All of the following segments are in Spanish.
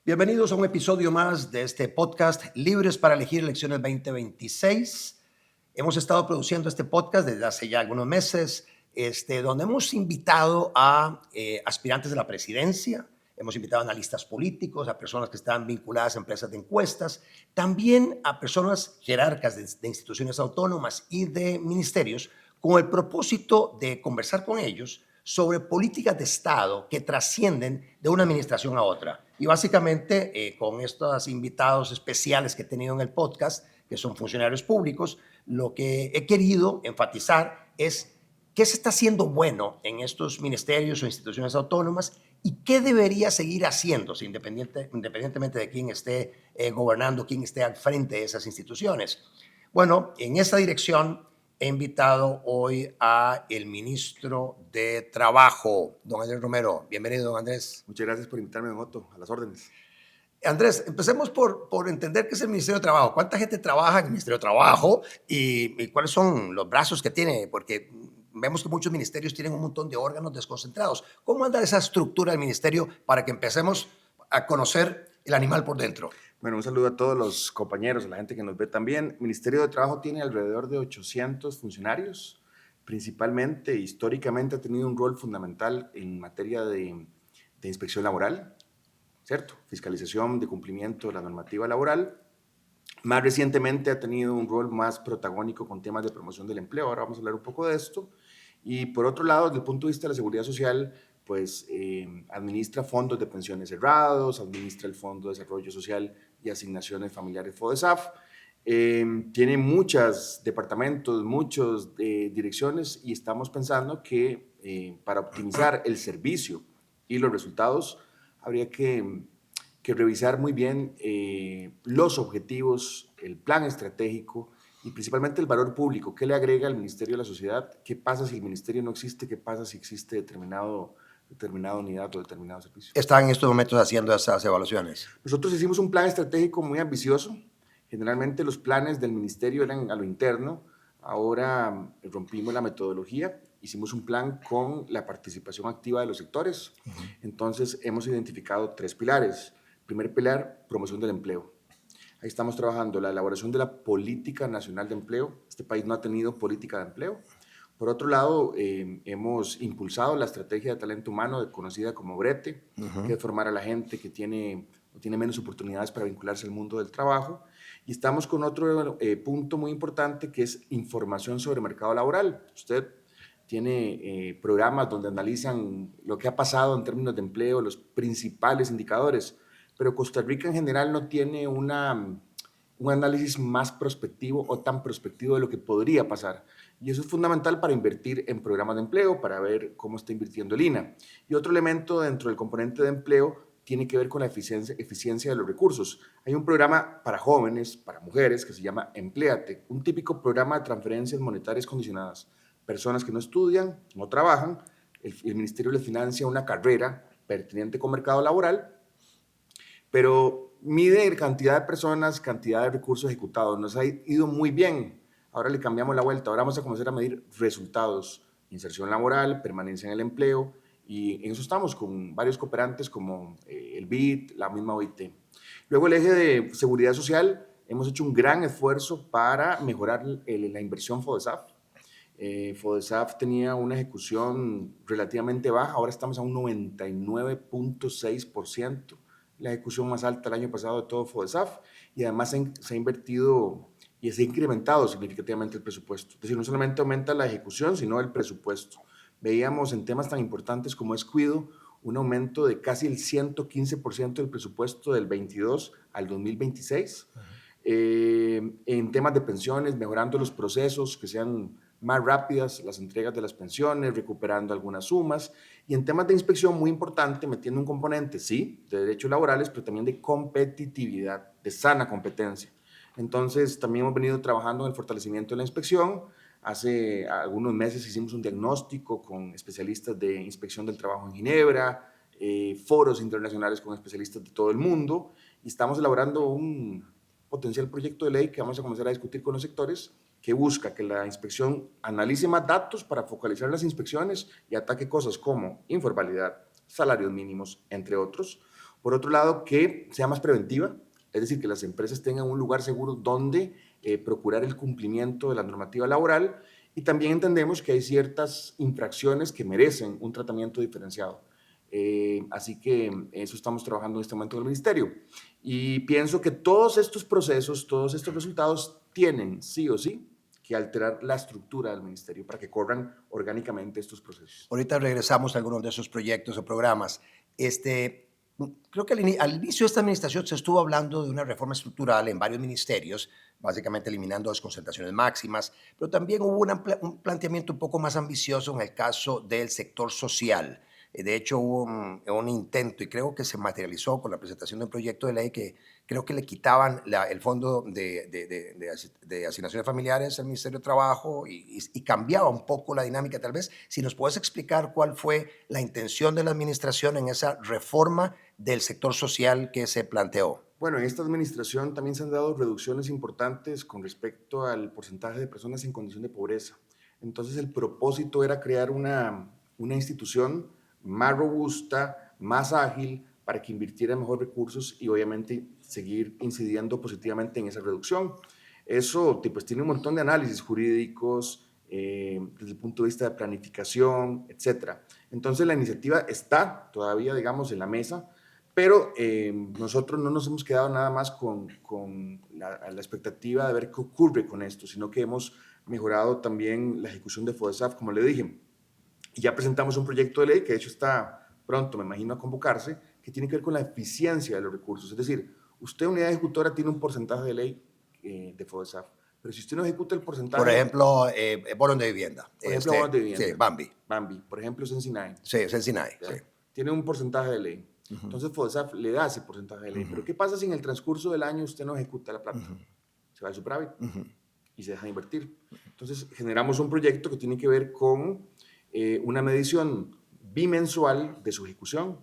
Bienvenidos a un episodio más de este podcast Libres para elegir elecciones 2026. Hemos estado produciendo este podcast desde hace ya algunos meses, donde hemos invitado a aspirantes de la presidencia, hemos invitado a analistas políticos, a personas que están vinculadas a empresas de encuestas, también a personas jerarcas de instituciones autónomas y de ministerios, con el propósito de conversar con ellos sobre políticas de Estado que trascienden de una administración a otra. Y básicamente, con estos invitados especiales que he tenido en el podcast, que son funcionarios públicos, lo que he querido enfatizar es qué se está haciendo bueno en estos ministerios o instituciones autónomas y qué debería seguir haciéndose independientemente de quién esté gobernando, quién esté al frente de esas instituciones. Bueno, en esa dirección he invitado hoy a el ministro de Trabajo, don Andrés Romero. Bienvenido, don Andrés. Muchas gracias por invitarme, don Otto, a las órdenes. Andrés, empecemos por entender qué es el Ministerio de Trabajo. ¿Cuánta gente trabaja en el Ministerio de Trabajo y cuáles son los brazos que tiene? Porque vemos que muchos ministerios tienen un montón de órganos desconcentrados. ¿Cómo anda esa estructura del ministerio para que empecemos a conocer el animal por dentro? Bueno, un saludo a todos los compañeros, a la gente que nos ve también. El Ministerio de Trabajo tiene alrededor de 800 funcionarios. Principalmente, históricamente, ha tenido un rol fundamental en materia de inspección laboral, ¿cierto? Fiscalización de cumplimiento de la normativa laboral. Más recientemente ha tenido un rol más protagónico con temas de promoción del empleo. Ahora vamos a hablar un poco de esto. Y por otro lado, desde el punto de vista de la seguridad social, pues administra fondos de pensiones cerrados, administra el Fondo de Desarrollo Social y Asignaciones Familiares FODESAF, tiene muchos departamentos, muchas direcciones y estamos pensando que para optimizar el servicio y los resultados habría que revisar muy bien los objetivos, el plan estratégico y principalmente el valor público. ¿Qué le agrega al Ministerio a la sociedad? ¿Qué pasa si el Ministerio no existe? ¿Qué pasa si existe determinada unidad o determinado servicio? ¿Están en estos momentos haciendo esas evaluaciones? Nosotros hicimos un plan estratégico muy ambicioso. Generalmente los planes del Ministerio eran a lo interno. Ahora rompimos la metodología. Hicimos un plan con la participación activa de los sectores. Entonces hemos identificado 3 pilares. Primer pilar, promoción del empleo. Ahí estamos trabajando la elaboración de la Política Nacional de Empleo. Este país no ha tenido política de empleo. Por otro lado, hemos impulsado la estrategia de talento humano, conocida como Brete, que es formar a la gente que tiene menos oportunidades para vincularse al mundo del trabajo. Y estamos con otro punto muy importante, que es información sobre mercado laboral. Usted tiene programas donde analizan lo que ha pasado en términos de empleo, los principales indicadores, pero Costa Rica en general no tiene un análisis más prospectivo o tan prospectivo de lo que podría pasar. Y eso es fundamental para invertir en programas de empleo, para ver cómo está invirtiendo el INAH. Y otro elemento dentro del componente de empleo tiene que ver con la eficiencia de los recursos. Hay un programa para jóvenes, para mujeres, que se llama Empléate, un típico programa de transferencias monetarias condicionadas. Personas que no estudian, no trabajan, el ministerio les financia una carrera pertinente con mercado laboral, pero mide cantidad de personas, cantidad de recursos ejecutados. Nos ha ido muy bien. Ahora le cambiamos la vuelta. Ahora vamos a comenzar a medir resultados, inserción laboral, permanencia en el empleo, y en eso estamos con varios cooperantes como el BID, la misma OIT. Luego el eje de seguridad social, hemos hecho un gran esfuerzo para mejorar la inversión FODESAF. FODESAF tenía una ejecución relativamente baja, ahora estamos a un 99.6%, la ejecución más alta el año pasado de todo FODESAF, y además se ha invertido y se ha incrementado significativamente el presupuesto. Es decir, no solamente aumenta la ejecución, sino el presupuesto. Veíamos en temas tan importantes como es cuido, un aumento de casi el 115% del presupuesto del 22 al 2026. En temas de pensiones, mejorando los procesos, que sean más rápidas las entregas de las pensiones, recuperando algunas sumas. Y en temas de inspección, muy importante, metiendo un componente, sí, de derechos laborales, pero también de competitividad, de sana competencia. Entonces, también hemos venido trabajando en el fortalecimiento de la inspección. Hace algunos meses hicimos un diagnóstico con especialistas de inspección del trabajo en Ginebra, foros internacionales con especialistas de todo el mundo, y estamos elaborando un potencial proyecto de ley que vamos a comenzar a discutir con los sectores, que busca que la inspección analice más datos para focalizar las inspecciones y ataque cosas como informalidad, salarios mínimos, entre otros. Por otro lado, que sea más preventiva, es decir, que las empresas tengan un lugar seguro donde procurar el cumplimiento de la normativa laboral, y también entendemos que hay ciertas infracciones que merecen un tratamiento diferenciado. Así que eso estamos trabajando en este momento en el Ministerio. Y pienso que todos estos procesos, todos estos resultados tienen sí o sí que alterar la estructura del Ministerio para que corran orgánicamente estos procesos. Ahorita regresamos a algunos de esos proyectos o programas. Creo que al inicio de esta administración se estuvo hablando de una reforma estructural en varios ministerios, básicamente eliminando las concentraciones máximas, pero también hubo un planteamiento un poco más ambicioso en el caso del sector social. De hecho, hubo un intento, y creo que se materializó con la presentación de un proyecto de ley que creo que le quitaban el fondo de asignaciones familiares al Ministerio de Trabajo y cambiaba un poco la dinámica. Tal vez, si nos puedes explicar cuál fue la intención de la administración en esa reforma del sector social que se planteó. Bueno, en esta administración también se han dado reducciones importantes con respecto al porcentaje de personas en condición de pobreza. Entonces, el propósito era crear una institución más robusta, más ágil, para que invirtiera mejor recursos y obviamente seguir incidiendo positivamente en esa reducción. Eso pues, tiene un montón de análisis jurídicos, desde el punto de vista de planificación, etc. Entonces la iniciativa está todavía, digamos, en la mesa, pero nosotros no nos hemos quedado nada más con la expectativa de ver qué ocurre con esto, sino que hemos mejorado también la ejecución de FODESAF, como le dije. Y ya presentamos un proyecto de ley que de hecho está pronto, me imagino, a convocarse, que tiene que ver con la eficiencia de los recursos. Es decir, usted, unidad ejecutora, tiene un porcentaje de ley de FODESAF, pero si usted no ejecuta el porcentaje... Por ejemplo, bonos de vivienda. Por ejemplo, bonos de vivienda. Sí, Bambi. Bambi, por ejemplo, Sensinay. Sí, Sensinay, sí. Tiene un porcentaje de ley. Entonces, FODESAF le da ese porcentaje de ley. Pero ¿qué pasa si en el transcurso del año usted no ejecuta la plata? Se va al superávit y se deja de invertir. Entonces, generamos un proyecto que tiene que ver con una medición bimensual de su ejecución.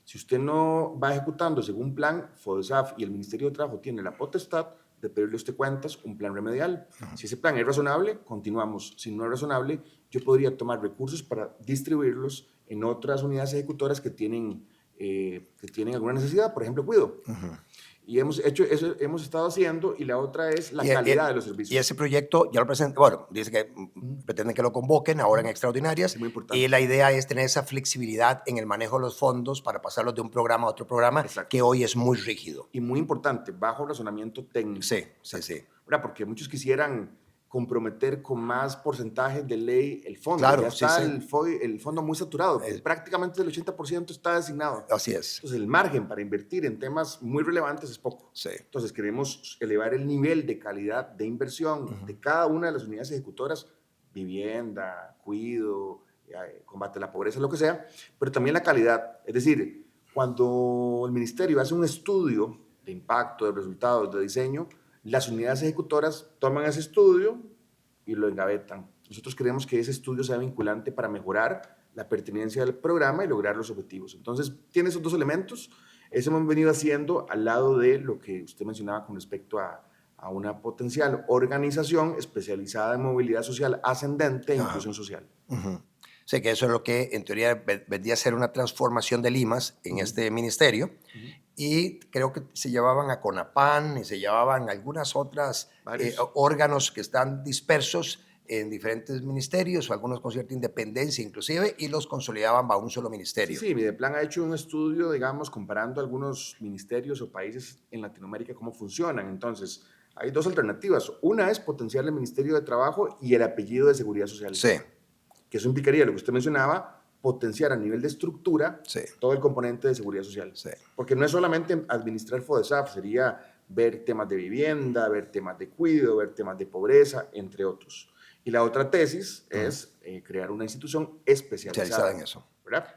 Si usted no va ejecutando según plan, FODESAF y el Ministerio de Trabajo tienen la potestad de pedirle a usted cuentas un plan remedial. Si ese plan es razonable, continuamos. Si no es razonable, yo podría tomar recursos para distribuirlos en otras unidades ejecutoras que tienen alguna necesidad, por ejemplo, cuido. Y hemos hecho eso, hemos estado haciendo, y la otra es la calidad de los servicios. Y ese proyecto ya lo presenta, bueno, dice que pretenden que lo convoquen ahora en extraordinarias, es muy importante. Y la idea es tener esa flexibilidad en el manejo de los fondos para pasarlos de un programa a otro programa. Exacto. Que hoy es muy rígido. Y muy importante, bajo razonamiento técnico. Sí, sí, sí. ¿Verdad? Porque muchos quisieran comprometer con más porcentajes de ley el fondo. Claro, ya está el fondo muy saturado, prácticamente el 80% está designado. Así es. Entonces el margen para invertir en temas muy relevantes es poco. Sí. Entonces queremos elevar el nivel de calidad de inversión de cada una de las unidades ejecutoras, vivienda, cuido, combate a la pobreza, lo que sea, pero también la calidad. Es decir, cuando el ministerio hace un estudio de impacto, de resultados, de diseño, las unidades ejecutoras toman ese estudio y lo engavetan. Nosotros queremos que ese estudio sea vinculante para mejorar la pertinencia del programa y lograr los objetivos. Entonces, tiene esos dos elementos. Eso hemos venido haciendo al lado de lo que usted mencionaba con respecto a una potencial organización especializada en movilidad social ascendente e inclusión social. Sí, que eso es lo que en teoría vendría a ser una transformación de Limas en este ministerio. Y creo que se llevaban a CONAPAN y se llevaban algunas otras órganos que están dispersos en diferentes ministerios, o algunos con cierta independencia inclusive, y los consolidaban bajo un solo ministerio. Sí, Mideplan ha hecho un estudio, digamos, comparando algunos ministerios o países en Latinoamérica cómo funcionan. Entonces, hay dos alternativas. Una es potenciar el Ministerio de Trabajo y el apellido de Seguridad Social. Sí. Que eso implicaría lo que usted mencionaba, potenciar a nivel de estructura todo el componente de seguridad social. Sí. Porque no es solamente administrar FODESAF, sería ver temas de vivienda, ver temas de cuidado, ver temas de pobreza, entre otros. Y la otra tesis es crear una institución especializada en eso. ¿Verdad?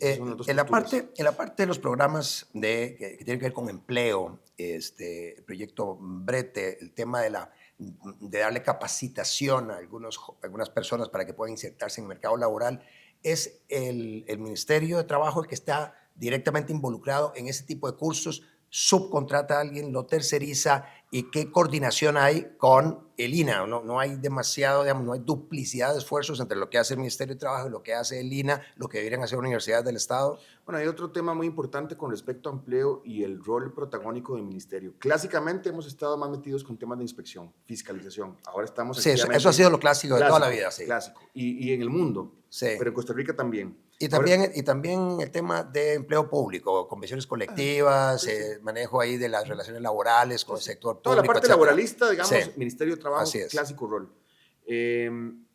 En la parte de los programas que tienen que ver con empleo, el proyecto Brete, el tema de darle capacitación a algunas personas para que puedan insertarse en el mercado laboral, ¿es el Ministerio de Trabajo el que está directamente involucrado en ese tipo de cursos? ¿Subcontrata a alguien, lo terceriza ¿Y qué coordinación hay con el INAH? No hay demasiado, digamos, no hay duplicidad de esfuerzos entre lo que hace el Ministerio de Trabajo y lo que hace el INAH, lo que deberían hacer universidades del Estado. Bueno, hay otro tema muy importante con respecto a empleo y el rol protagónico del ministerio. Clásicamente hemos estado más metidos con temas de inspección, fiscalización. Ahora estamos Sí, eso ha sido lo clásico de toda la vida, sí. Clásico. Y en el mundo, Sí. pero en Costa Rica también. Y también el tema de empleo público, convenciones colectivas, sí. Manejo ahí de las relaciones laborales con el sector público, toda la parte etcétera. laboralista, digamos, Sí. Ministerio de Trabajo, Así es. clásico rol.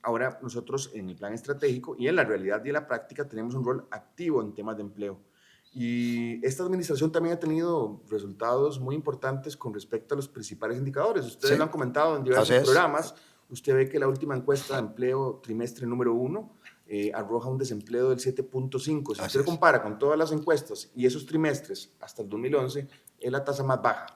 Ahora nosotros en el plan estratégico y en la realidad y en la práctica tenemos un rol activo en temas de empleo. Y esta administración también ha tenido resultados muy importantes con respecto a los principales indicadores. Ustedes lo han comentado en diversos programas. Usted ve que la última encuesta de empleo trimestre número 1 arroja un desempleo del 7.5. Si usted compara con todas las encuestas y esos trimestres hasta el 2011, es la tasa más baja.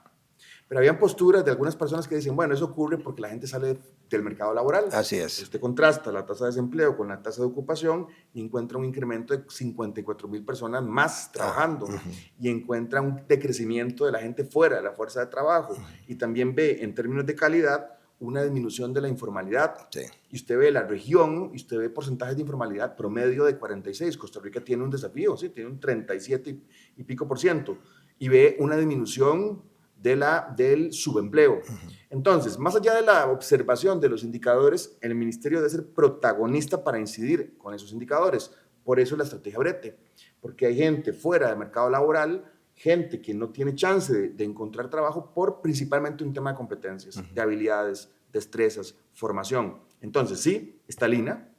Pero habían posturas de algunas personas que dicen, bueno, eso ocurre porque la gente sale del mercado laboral. Así es. Usted contrasta la tasa de desempleo con la tasa de ocupación y encuentra un incremento de 54,000 personas más trabajando y encuentra un decrecimiento de la gente fuera de la fuerza de trabajo y también ve en términos de calidad una disminución de la informalidad. Sí. Y usted ve la región y usted ve porcentajes de informalidad promedio de 46. Costa Rica tiene un desafío, ¿sí? Tiene un 37 y pico por ciento. Y ve una disminución del subempleo. Entonces, más allá de la observación de los indicadores, el ministerio debe ser protagonista para incidir con esos indicadores. Por eso la estrategia Brete, porque hay gente fuera del mercado laboral, gente que no tiene chance de encontrar trabajo por principalmente un tema de competencias, de habilidades, destrezas, formación. Entonces, sí, está Lina,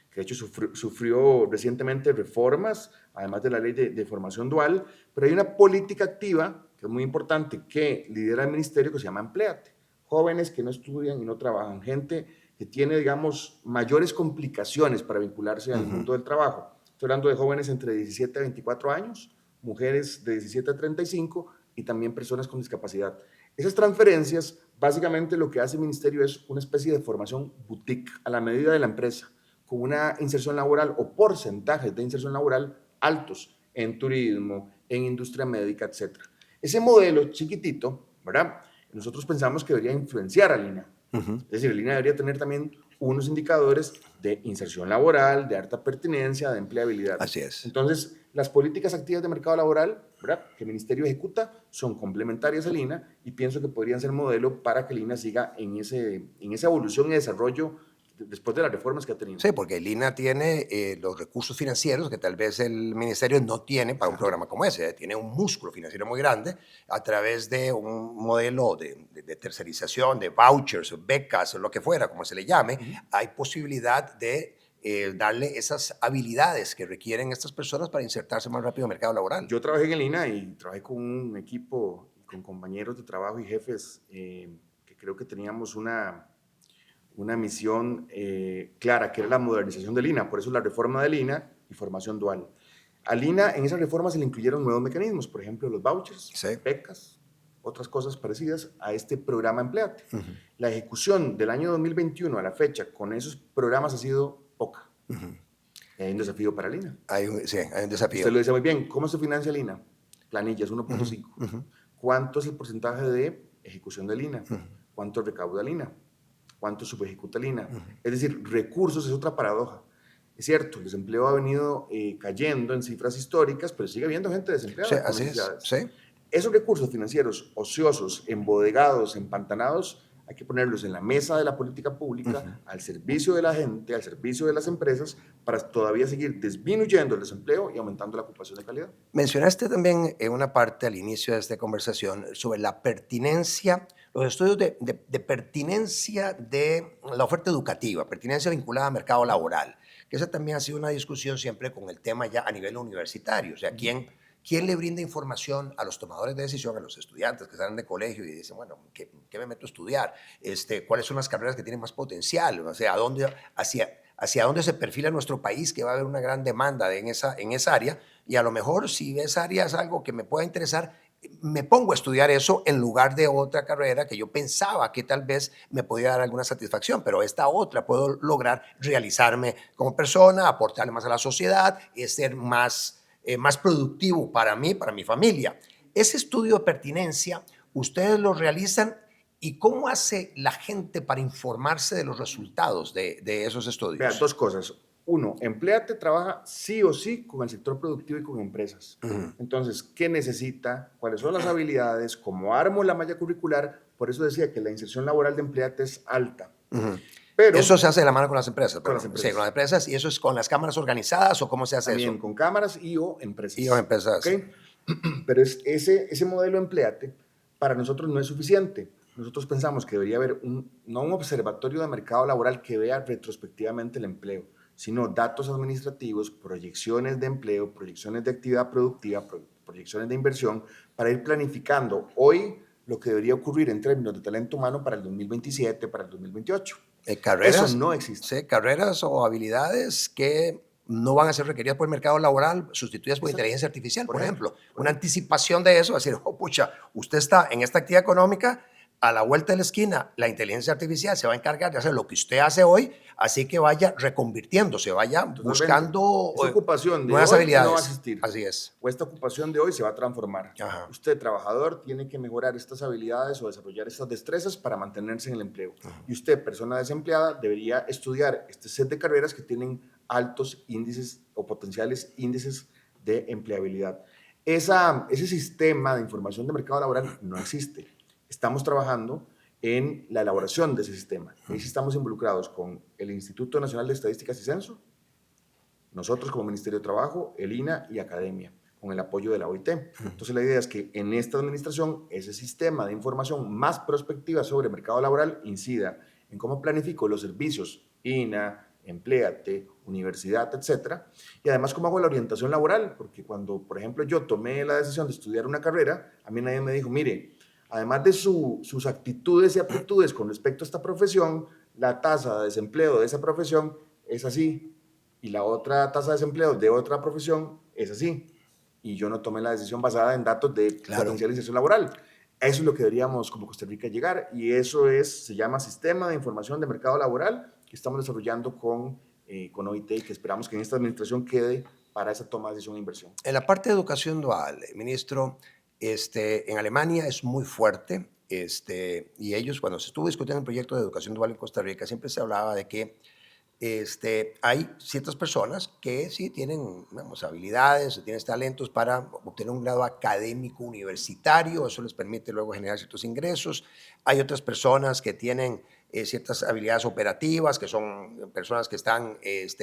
que de hecho sufrió recientemente reformas, además de la ley de formación dual, pero hay una política activa que es muy importante, que lidera el ministerio, que se llama Empléate. Jóvenes que no estudian y no trabajan, gente que tiene, digamos, mayores complicaciones para vincularse al mundo del trabajo. Estoy hablando de jóvenes entre 17 a 24 años, mujeres de 17 a 35 y también personas con discapacidad. Esas transferencias, básicamente lo que hace el ministerio es una especie de formación boutique a la medida de la empresa, con una inserción laboral o porcentajes de inserción laboral altos en turismo, en industria médica, etc. Ese modelo chiquitito, ¿verdad? Nosotros pensamos que debería influenciar al INAH. Es decir, el INAH debería tener también unos indicadores de inserción laboral, de alta pertinencia, de empleabilidad. Así es. Entonces, las políticas activas de mercado laboral, ¿verdad?, que el ministerio ejecuta son complementarias al INAH y pienso que podrían ser modelo para que el INAH siga en esa evolución y desarrollo después de las reformas que ha tenido. Sí, porque el INAH tiene los recursos financieros que tal vez el ministerio no tiene para un programa como ese. Tiene un músculo financiero muy grande a través de un modelo de tercerización, de vouchers, becas, o lo que fuera, como se le llame. Hay posibilidad de darle esas habilidades que requieren estas personas para insertarse más rápido en el mercado laboral. Yo trabajé en el INAH y trabajé con un equipo, con compañeros de trabajo y jefes que creo que teníamos una misión clara, que era la modernización del INAH. Por eso la reforma del INAH y formación dual. Al INAH, en esa reforma se le incluyeron nuevos mecanismos, por ejemplo, los vouchers, becas, otras cosas parecidas a este programa Empléate. La ejecución del año 2021 a la fecha con esos programas ha sido poca. Hay un desafío para el INAH. Sí, hay un desafío. Usted lo dice muy bien. ¿Cómo se financia el INAH? Planillas, 1.5. ¿Cuánto es el porcentaje de ejecución del INAH? ¿Cuánto recauda el INAH? ¿Cuánto subejecuta el INAH? Es decir, recursos es otra paradoja. Es cierto, el desempleo ha venido cayendo en cifras históricas, pero sigue habiendo gente desempleada. Sí, así es. Sí. Esos recursos financieros ociosos, embodegados, empantanados, hay que ponerlos en la mesa de la política pública, al servicio de la gente, al servicio de las empresas, para todavía seguir disminuyendo el desempleo y aumentando la ocupación de calidad. Mencionaste también en una parte al inicio de esta conversación sobre la pertinencia, los estudios de pertinencia de la oferta educativa, pertinencia vinculada al mercado laboral, que esa también ha sido una discusión siempre con el tema ya a nivel universitario, o sea, ¿quién le brinda información a los tomadores de decisión, a los estudiantes que salen de colegio y dicen, bueno, ¿qué me meto a estudiar? ¿Cuáles son las carreras que tienen más potencial? O sea, hacia dónde se perfila nuestro país, que va a haber una gran demanda en esa área, y a lo mejor si esa área es algo que me pueda interesar, me pongo a estudiar eso en lugar de otra carrera que yo pensaba que tal vez me podía dar alguna satisfacción, pero esta otra puedo lograr realizarme como persona, aportarle más a la sociedad, ser más productivo para mí, para mi familia. Ese estudio de pertinencia ¿Ustedes lo realizan? ¿Y cómo hace la gente para informarse de los resultados de esos estudios? Vea, dos cosas. Uno, Empléate trabaja sí o sí con el sector productivo y con empresas. Entonces, ¿qué necesita? ¿Cuáles son las habilidades? ¿Cómo armo la malla curricular? Por eso decía que la inserción laboral de Empléate es alta. Pero eso se hace de la mano con las empresas. con las empresas. Sí, con las empresas. ¿Y eso es con las cámaras organizadas o cómo se hace También eso? con cámaras y o empresas. Y o empresas. ¿Okay? Pero ese modelo Empléate para nosotros no es suficiente. Nosotros pensamos que debería haber no un observatorio de mercado laboral que vea retrospectivamente el empleo, sino datos administrativos, proyecciones de empleo, proyecciones de actividad productiva, proyecciones de inversión, para ir planificando hoy lo que debería ocurrir en términos de talento humano para el 2027, para el 2028. Carreras, eso no existe. Sí, carreras o habilidades que no van a ser requeridas por el mercado laboral, sustituidas por inteligencia artificial, por ejemplo. Una anticipación de eso, decir, oh, pucha, usted está en esta actividad económica, a la vuelta de la esquina, la inteligencia artificial se va a encargar de hacer lo que usted hace hoy, así que vaya reconvirtiéndose, vaya Totalmente. Buscando esa ocupación de nuevas hoy habilidades. No va a existir. Así es. O esta ocupación de hoy se va a transformar. Ajá. Usted, trabajador, tiene que mejorar estas habilidades o desarrollar estas destrezas para mantenerse en el empleo. Y usted, persona desempleada, debería estudiar este set de carreras que tienen altos índices o potenciales índices de empleabilidad. Ese sistema de información de mercado laboral no existe. Estamos trabajando en la elaboración de ese sistema. Ahí sí estamos involucrados con el Instituto Nacional de Estadísticas y Censo, nosotros como Ministerio de Trabajo, el INA y Academia, con el apoyo de la OIT. Entonces la idea es que en esta administración ese sistema de información más prospectiva sobre el mercado laboral incida en cómo planifico los servicios INA, Empléate, universidad, etcétera, y además cómo hago la orientación laboral, porque cuando, por ejemplo, yo tomé la decisión de estudiar una carrera, a mí nadie me dijo, mire, además de sus actitudes y aptitudes con respecto a esta profesión, la tasa de desempleo de esa profesión es así, y la otra tasa de desempleo de otra profesión es así. Y yo no tomé la decisión basada en datos de potencial inserción laboral. Eso es lo que deberíamos como Costa Rica llegar, y eso se llama Sistema de Información de Mercado Laboral, que estamos desarrollando con OIT y que esperamos que en esta administración quede para esa toma de decisión de inversión. En la parte de educación dual, ministro, en Alemania es muy fuerte, y ellos, cuando se estuvo discutiendo el proyecto de educación dual en Costa Rica, siempre se hablaba de que hay ciertas personas que sí tienen, vamos, habilidades, tienen talentos para obtener un grado académico universitario, eso les permite luego generar ciertos ingresos. Hay otras personas que tienen ciertas habilidades operativas, que son personas que están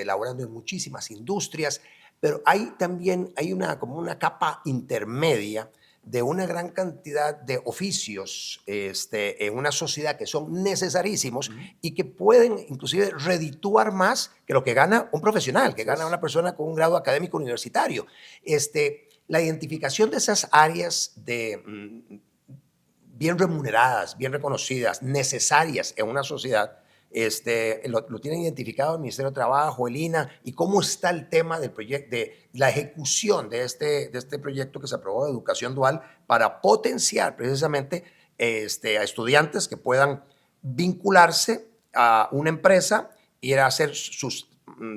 laborando en muchísimas industrias, pero hay como una capa intermedia de una gran cantidad de oficios en una sociedad que son necesarísimos y que pueden inclusive redituar más que lo que gana un profesional, que gana una persona con un grado académico universitario. La identificación de esas áreas bien remuneradas, bien reconocidas, necesarias en una sociedad, lo tienen identificado el Ministerio de Trabajo, el INA, y cómo está el tema del proyecto, de la ejecución de este proyecto que se aprobó de educación dual para potenciar precisamente a estudiantes que puedan vincularse a una empresa, ir a hacer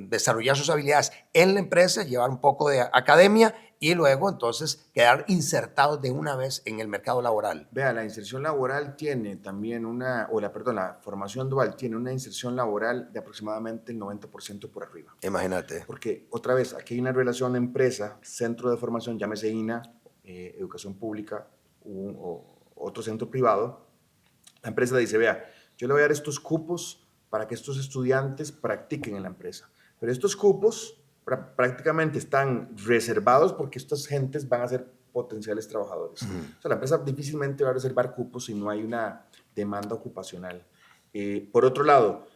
desarrollar sus habilidades en la empresa, llevar un poco de academia y luego entonces quedar insertados de una vez en el mercado laboral. Vea, la inserción laboral tiene también la formación dual tiene una inserción laboral de aproximadamente el 90% por arriba. Imagínate. Porque otra vez, aquí hay una relación empresa, centro de formación, llámese INA, educación pública o otro centro privado. La empresa dice, vea, yo le voy a dar estos cupos para que estos estudiantes practiquen en la empresa. Pero estos cupos prácticamente están reservados porque estas gentes van a ser potenciales trabajadores. O sea, la empresa difícilmente va a reservar cupos si no hay una demanda ocupacional. Por otro lado,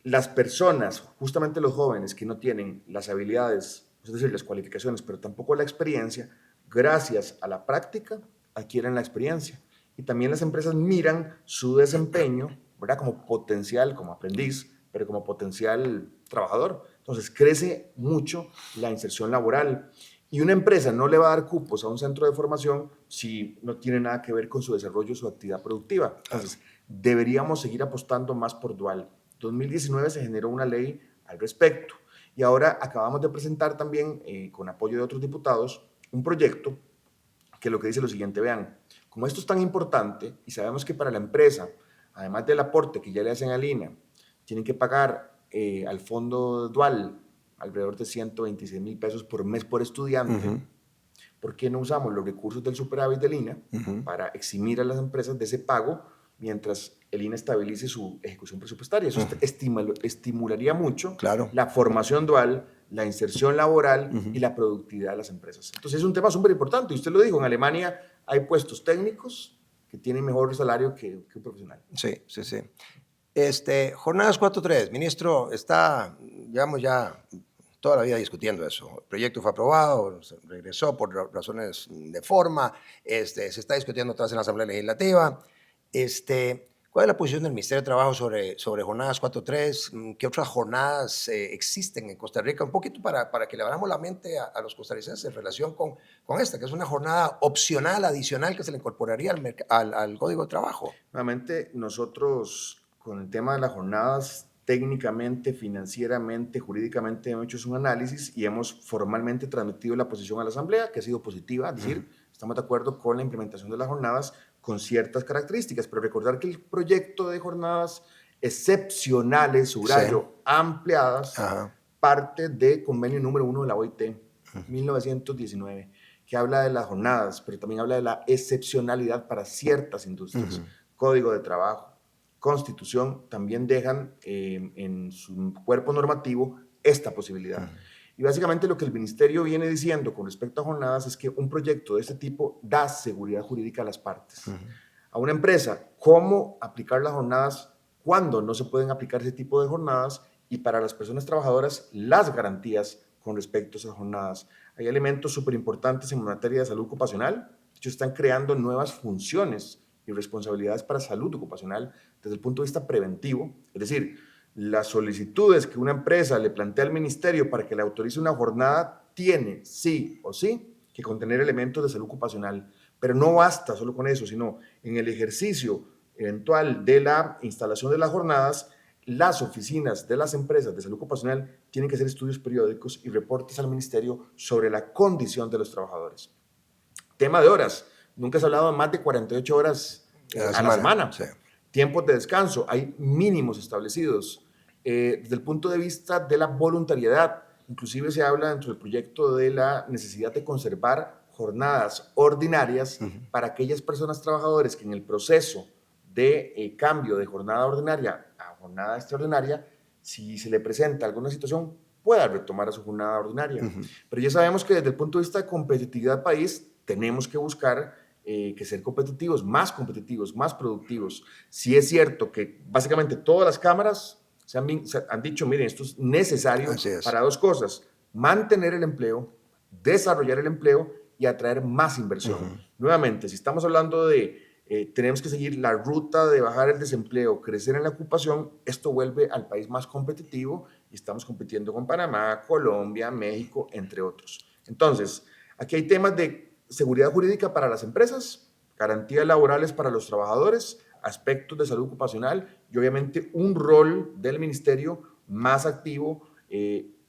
las personas, justamente los jóvenes que no tienen las habilidades, es decir, las cualificaciones, pero tampoco la experiencia, gracias a la práctica adquieren la experiencia. Y también las empresas miran su desempeño, ¿verdad?, como potencial, como aprendiz, pero como potencial trabajador. Entonces crece mucho la inserción laboral. Y una empresa no le va a dar cupos a un centro de formación si no tiene nada que ver con su desarrollo, su actividad productiva. Entonces deberíamos seguir apostando más por dual. 2019 se generó una ley al respecto. Y ahora acabamos de presentar también, con apoyo de otros diputados, un proyecto que lo que dice lo siguiente, vean, como esto es tan importante y sabemos que para la empresa, además del aporte que ya le hacen al INA, tienen que pagar al fondo dual alrededor de 126,000 pesos por mes por estudiante. ¿Por qué no usamos los recursos del superávit del INA para eximir a las empresas de ese pago mientras el INA estabilice su ejecución presupuestaria? Eso estimularía mucho la formación dual, la inserción laboral y la productividad de las empresas. Entonces es un tema súper importante. Y usted lo dijo, en Alemania hay puestos técnicos que tienen mejor salario que un profesional. Sí. Jornadas 4.3, ministro, llevamos ya toda la vida discutiendo eso. El proyecto fue aprobado, se regresó por razones de forma, se está discutiendo otra vez en la Asamblea Legislativa. ¿Cuál es la posición del Ministerio de Trabajo sobre jornadas 4.3? ¿Qué otras jornadas existen en Costa Rica? Un poquito para que le abramos la mente a los costarricenses en relación con esta, que es una jornada opcional, adicional, que se le incorporaría al Código de Trabajo. Nuevamente, nosotros con el tema de las jornadas, técnicamente, financieramente, jurídicamente, hemos hecho un análisis y hemos formalmente transmitido la posición a la Asamblea, que ha sido positiva, es decir, estamos de acuerdo con la implementación de las jornadas con ciertas características, pero recordar que el proyecto de jornadas excepcionales, subrayo, ampliadas, parte de convenio número 1 de la OIT, 1919, que habla de las jornadas, pero también habla de la excepcionalidad para ciertas industrias. Código de Trabajo, Constitución también dejan en su cuerpo normativo esta posibilidad. Y básicamente lo que el Ministerio viene diciendo con respecto a jornadas es que un proyecto de este tipo da seguridad jurídica a las partes. A una empresa, cómo aplicar las jornadas, cuándo no se pueden aplicar ese tipo de jornadas, y para las personas trabajadoras, las garantías con respecto a esas jornadas. Hay elementos súper importantes en materia de salud ocupacional. De hecho, están creando nuevas funciones y responsabilidades para salud ocupacional desde el punto de vista preventivo. Es decir, las solicitudes que una empresa le plantea al ministerio para que le autorice una jornada tiene, sí o sí, que contener elementos de salud ocupacional. Pero no basta solo con eso, sino en el ejercicio eventual de la instalación de las jornadas, las oficinas de las empresas de salud ocupacional tienen que hacer estudios periódicos y reportes al ministerio sobre la condición de los trabajadores. Tema de horas. Nunca se ha hablado de más de 48 horas a la semana. Sí. Tiempos de descanso. Hay mínimos establecidos. Desde el punto de vista de la voluntariedad, inclusive se habla dentro del proyecto de la necesidad de conservar jornadas ordinarias para aquellas personas trabajadoras que en el proceso de cambio de jornada ordinaria a jornada extraordinaria, si se le presenta alguna situación, pueda retomar a su jornada ordinaria. Pero ya sabemos que desde el punto de vista de competitividad país, tenemos que buscar que ser competitivos, más productivos. Sí es cierto que básicamente todas las cámaras se han dicho, miren, esto es necesario para dos cosas: mantener el empleo, desarrollar el empleo y atraer más inversión. Nuevamente, si estamos hablando de tenemos que seguir la ruta de bajar el desempleo, crecer en la ocupación, esto vuelve al país más competitivo y estamos compitiendo con Panamá, Colombia, México, entre otros. Entonces, aquí hay temas de seguridad jurídica para las empresas, garantías laborales para los trabajadores, aspectos de salud ocupacional y obviamente un rol del ministerio más activo.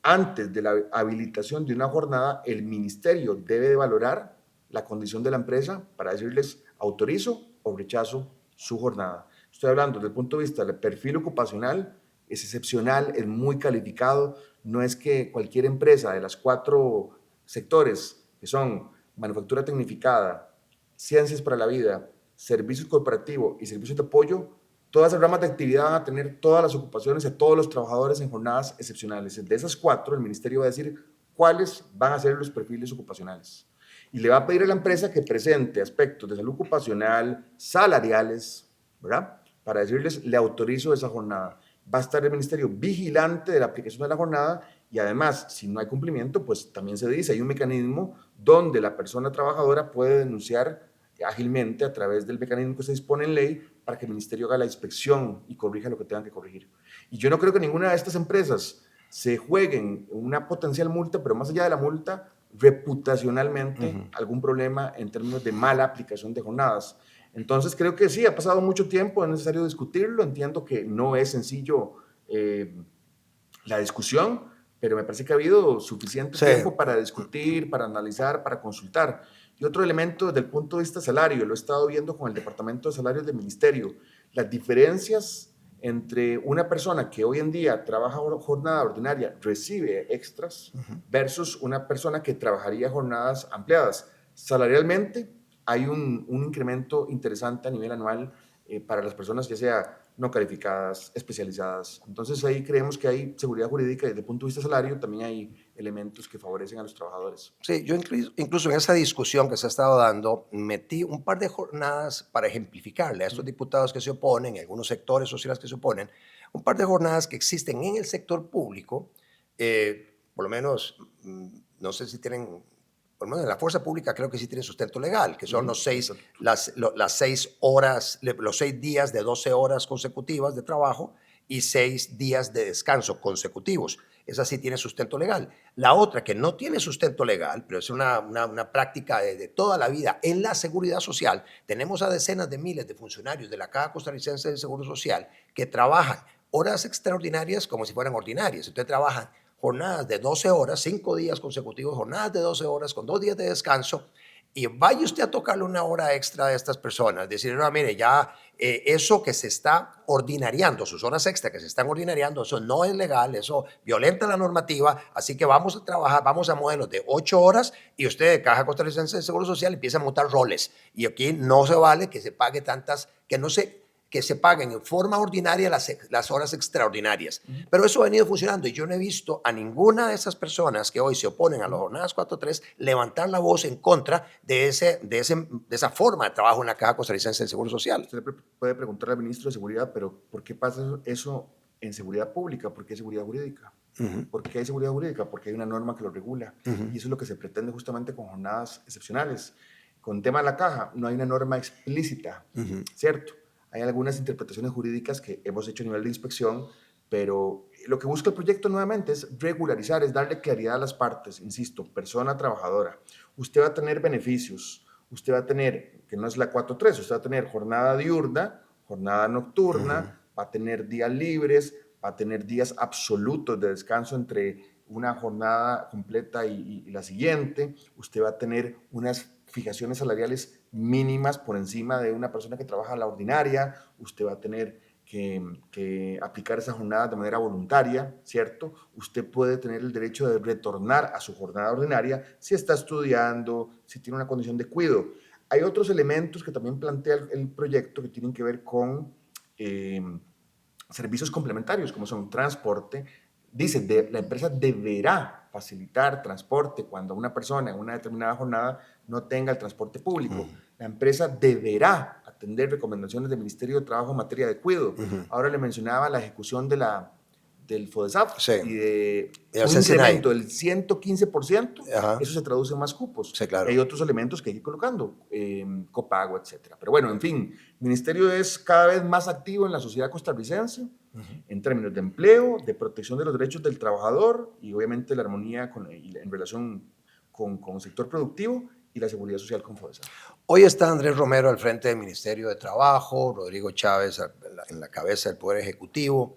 Antes de la habilitación de una jornada, el ministerio debe de valorar la condición de la empresa para decirles autorizo o rechazo su jornada. Estoy hablando desde el punto de vista del perfil ocupacional, es excepcional, es muy calificado. No es que cualquier empresa de las 4 sectores que son manufactura tecnificada, ciencias para la vida, servicios corporativos y servicios de apoyo, todas esas ramas de actividad van a tener todas las ocupaciones a todos los trabajadores en jornadas excepcionales. De esas 4, el ministerio va a decir cuáles van a ser los perfiles ocupacionales. Y le va a pedir a la empresa que presente aspectos de salud ocupacional, salariales, ¿verdad? Para decirles, le autorizo esa jornada. Va a estar el ministerio vigilante de la aplicación de la jornada y además, si no hay cumplimiento, pues también se dice, hay un mecanismo donde la persona trabajadora puede denunciar ágilmente a través del mecanismo que se dispone en ley para que el ministerio haga la inspección y corrija lo que tengan que corregir. Y yo no creo que ninguna de estas empresas se jueguen una potencial multa, pero más allá de la multa, reputacionalmente algún problema en términos de mala aplicación de jornadas. Entonces creo que sí, ha pasado mucho tiempo, es necesario discutirlo, entiendo que no es sencillo la discusión, pero me parece que ha habido suficiente tiempo para discutir, para analizar, para consultar. Y otro elemento desde el punto de vista salario, lo he estado viendo con el Departamento de Salarios del Ministerio, las diferencias entre una persona que hoy en día trabaja jornada ordinaria, recibe extras, versus una persona que trabajaría jornadas ampliadas. Salarialmente hay un incremento interesante a nivel anual para las personas ya sea no calificadas, especializadas. Entonces ahí creemos que hay seguridad jurídica y desde el punto de vista salario también hay elementos que favorecen a los trabajadores. Sí, yo incluso en esa discusión que se ha estado dando, metí un par de jornadas para ejemplificarle a estos diputados que se oponen, algunos sectores sociales que se oponen, un par de jornadas que existen en el sector público, por lo menos, no sé si tienen, por lo menos en la fuerza pública creo que sí tienen sustento legal, que son las 6 horas, los 6 días de 12 horas consecutivas de trabajo y 6 días de descanso consecutivos. Esa sí tiene sustento legal. La otra que no tiene sustento legal, pero es una práctica de toda la vida en la seguridad social, tenemos a decenas de miles de funcionarios de la Caja Costarricense del Seguro Social que trabajan horas extraordinarias como si fueran ordinarias. Entonces trabajan jornadas de 12 horas, 5 días consecutivos, jornadas de 12 horas con 2 días de descanso, y vaya usted a tocarle una hora extra a estas personas, decir, no, mire, ya eso que se está ordinariando, sus horas extra que se están ordinariando, eso no es legal, eso violenta la normativa, así que vamos a trabajar, vamos a modelos de 8 horas y usted de Caja Costarricense de Seguro Social empieza a montar roles. Y aquí no se vale que se pague tantas, que se paguen en forma ordinaria las horas extraordinarias. Pero eso ha venido funcionando y yo no he visto a ninguna de esas personas que hoy se oponen a las jornadas 4-3 levantar la voz en contra de esa forma de trabajo en la Caja Costarricense del Seguro Social. Usted puede preguntarle al ministro de Seguridad, pero ¿por qué pasa eso en seguridad pública? ¿Por qué seguridad jurídica? ¿Por qué hay seguridad jurídica? Porque hay una norma que lo regula. Y eso es lo que se pretende justamente con jornadas excepcionales. Con tema de la caja, no hay una norma explícita, ¿cierto? Hay algunas interpretaciones jurídicas que hemos hecho a nivel de inspección, pero lo que busca el proyecto nuevamente es regularizar, es darle claridad a las partes, insisto, persona trabajadora. Usted va a tener beneficios, usted va a tener, que no es la 4-3, usted va a tener jornada diurna, jornada nocturna, va a tener días libres, va a tener días absolutos de descanso entre una jornada completa y la siguiente, usted va a tener unas fijaciones salariales mínimas por encima de una persona que trabaja a la ordinaria, usted va a tener que aplicar esa jornada de manera voluntaria, ¿cierto? Usted puede tener el derecho de retornar a su jornada ordinaria si está estudiando, si tiene una condición de cuidado. Hay otros elementos que también plantea el proyecto que tienen que ver con servicios complementarios, como son transporte. Dice, la empresa deberá facilitar transporte cuando una persona en una determinada jornada no tenga el transporte público. La empresa deberá atender recomendaciones del Ministerio de Trabajo en materia de cuidado. Ahora le mencionaba la ejecución del FODESAF y de un incremento del 115%, eso se traduce en más cupos. Sí, claro. Hay otros elementos que hay que ir colocando, copago, etcétera. Pero bueno, en fin, el Ministerio es cada vez más activo en la sociedad costarricense, en términos de empleo, de protección de los derechos del trabajador y obviamente la armonía en relación con el sector productivo y la seguridad social con FODESAF. Hoy está Andrés Romero al frente del Ministerio de Trabajo, Rodrigo Chávez en la cabeza del Poder Ejecutivo.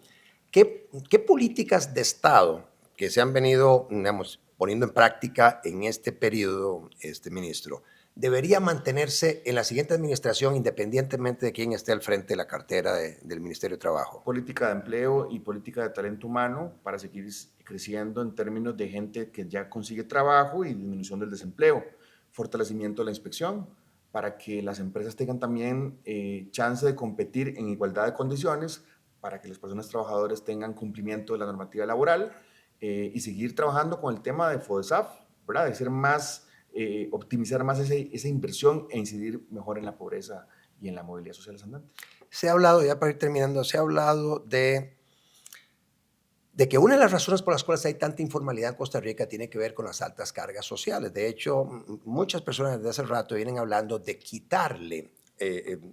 ¿Qué políticas de Estado que se han venido, digamos, poniendo en práctica en este periodo, ministro, debería mantenerse en la siguiente administración independientemente de quién esté al frente de la cartera del Ministerio de Trabajo? Política de empleo y política de talento humano para seguir creciendo en términos de gente que ya consigue trabajo y disminución del desempleo. Fortalecimiento de la inspección para que las empresas tengan también chance de competir en igualdad de condiciones, para que las personas trabajadoras tengan cumplimiento de la normativa laboral y seguir trabajando con el tema de FODESAF, ¿verdad? De ser más, optimizar más esa inversión e incidir mejor en la pobreza y en la movilidad social ascendente. Se ha hablado, ya para ir terminando, se ha hablado de que una de las razones por las cuales hay tanta informalidad en Costa Rica tiene que ver con las altas cargas sociales. De hecho, muchas personas desde hace rato vienen hablando de quitarle,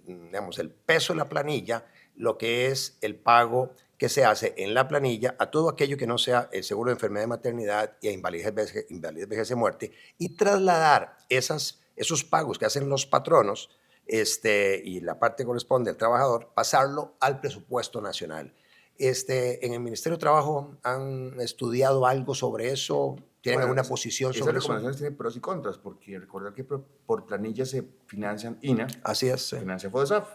digamos, el peso de la planilla, lo que es el pago que se hace en la planilla a todo aquello que no sea el seguro de enfermedad y maternidad y a invalidez, vejez y muerte, y trasladar esos pagos que hacen los patronos y la parte que corresponde al trabajador, pasarlo al presupuesto nacional. ¿En el Ministerio de Trabajo han estudiado algo sobre eso? ¿Tienen Bueno, alguna posición esas sobre eso? recomendaciones tienen pros y contras, porque recordar que por planilla se financian INA, Así es, sí. financia FODESAF,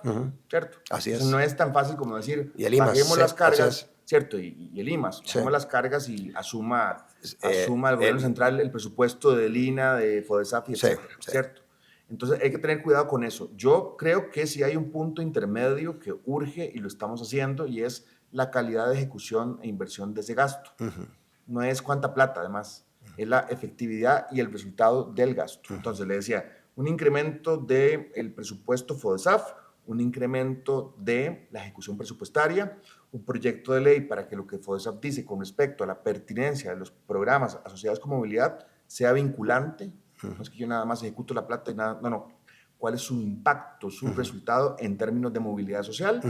¿cierto? Así Entonces es. no es tan fácil como decir, Y el IMAS, bajemos sí, las así cargas, es. ¿cierto? Y el IMAS, Sí. bajemos las cargas y asuma Eh, el gobierno central el presupuesto del INA, de FODESAF, y Sí, etcétera, sí. ¿cierto? Entonces hay que tener cuidado con eso. Yo creo que sí hay un punto intermedio que urge y lo estamos haciendo, y es la calidad de ejecución e inversión de ese gasto. No es cuánta plata, además, es la efectividad y el resultado del gasto. Entonces le decía, un incremento del presupuesto FODESAF, un incremento de la ejecución presupuestaria, un proyecto de ley para que lo que FODESAF dice con respecto a la pertinencia de los programas asociados con movilidad sea vinculante. No es que yo nada más ejecuto la plata y nada, no. ¿Cuál es su impacto, su resultado en términos de movilidad social?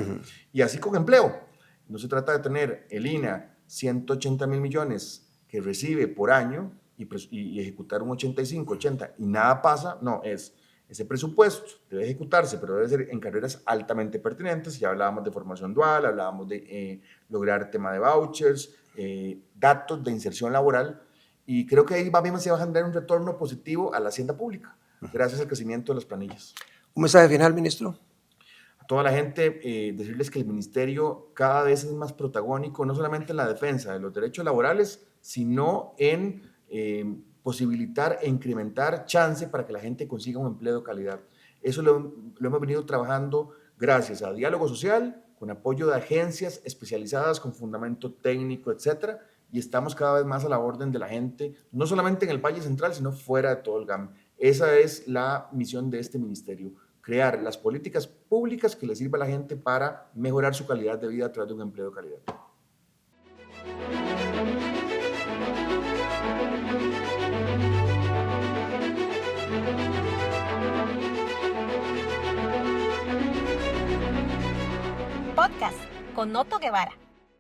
Y así con empleo. No se trata de tener el INA 180 mil millones que recibe por año y ejecutar un 85, 80 y nada pasa. No, es ese presupuesto debe ejecutarse, pero debe ser en carreras altamente pertinentes. Ya hablábamos de formación dual, hablábamos de lograr tema de vouchers, datos de inserción laboral, y creo que ahí se va a generar un retorno positivo a la hacienda pública, gracias al crecimiento de las planillas. ¿Un mensaje final, ministro? A toda la gente, decirles que el ministerio cada vez es más protagónico, no solamente en la defensa de los derechos laborales, sino en posibilitar e incrementar chance para que la gente consiga un empleo de calidad. Eso lo hemos venido trabajando gracias a diálogo social, con apoyo de agencias especializadas con fundamento técnico, etcétera, y estamos cada vez más a la orden de la gente, no solamente en el Valle Central, sino fuera de todo el GAM. Esa es la misión de este ministerio: crear las políticas públicas que le sirva a la gente para mejorar su calidad de vida a través de un empleo de calidad. Podcast con Otto Guevara.